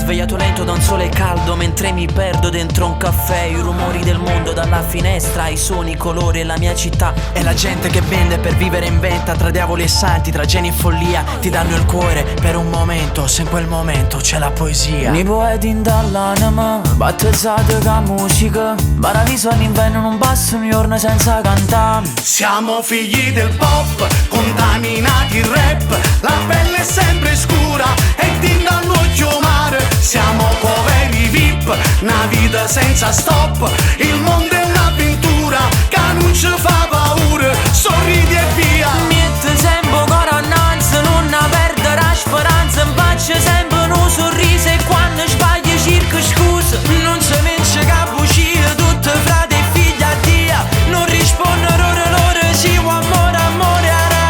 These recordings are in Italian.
svegliato lento da un sole caldo, mentre mi perdo dentro un caffè. I rumori del mondo dalla finestra, i suoni, i colori e la mia città. E la gente che vende per vivere inventa, tra diavoli e santi, tra geni e follia. Ti danno il cuore per un momento, se in quel momento c'è la poesia. I poeti in dall'anima, battezzate con musica. Paradiso all'inverno non passa un giorno senza cantare. Siamo figli del pop, contaminati il rap. La pelle è sempre scura e tinta all'occhio mare. Siamo poveri VIP, una vita senza stop. Il mondo è un'avventura che non ci fa paura. Sorridi e via. Mette sempre coronanza, non perdere la speranza. Faccio sempre un sorriso e quando sbaglio cerco scusa. Non si vince capuccia, tutte frate e figli a dia. Non rispondono loro, sì, amore, amore, ara.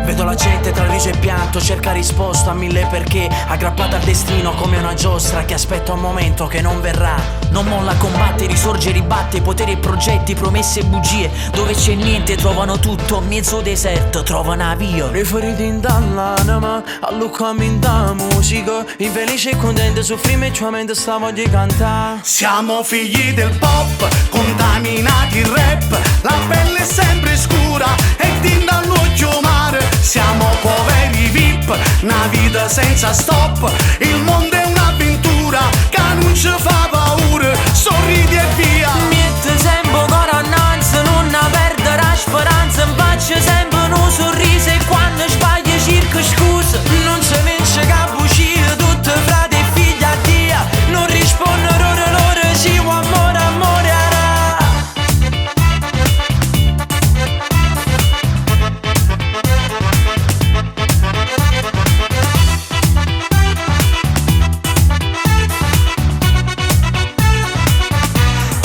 Vedo la gente tra riso e pianto, cerca risposta a mille perché, aggrappata al destino come una giostra che aspetta un momento che non verrà. Non molla, combatte, risorge, ribatte, poteri e progetti, promesse e bugie. Dove c'è niente trovano tutto, mezzo deserto trovano una via. Riferiti in dall'anima, alluccami in da musica. Infelice e contento, soffrimo e tua mente sta voglia di cantare. Siamo figli del pop, contaminati il rap. La pelle è sempre scura e tinta all'occhio mare. Siamo poveri VIP, una vita senza stop. Il mondo è un'avventura che non ci fa paura. Sorridi e via. Mette sempre coronanza, non perdere la speranza. Faccio sempre un sorriso e quando sbaglio cerco scusa. Non si vince capuccia, tutte frate e figli a dia. Non rispondono loro, sì, amore, amore, ara.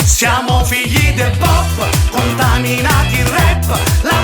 Siamo figli del pop, contaminati il rap. La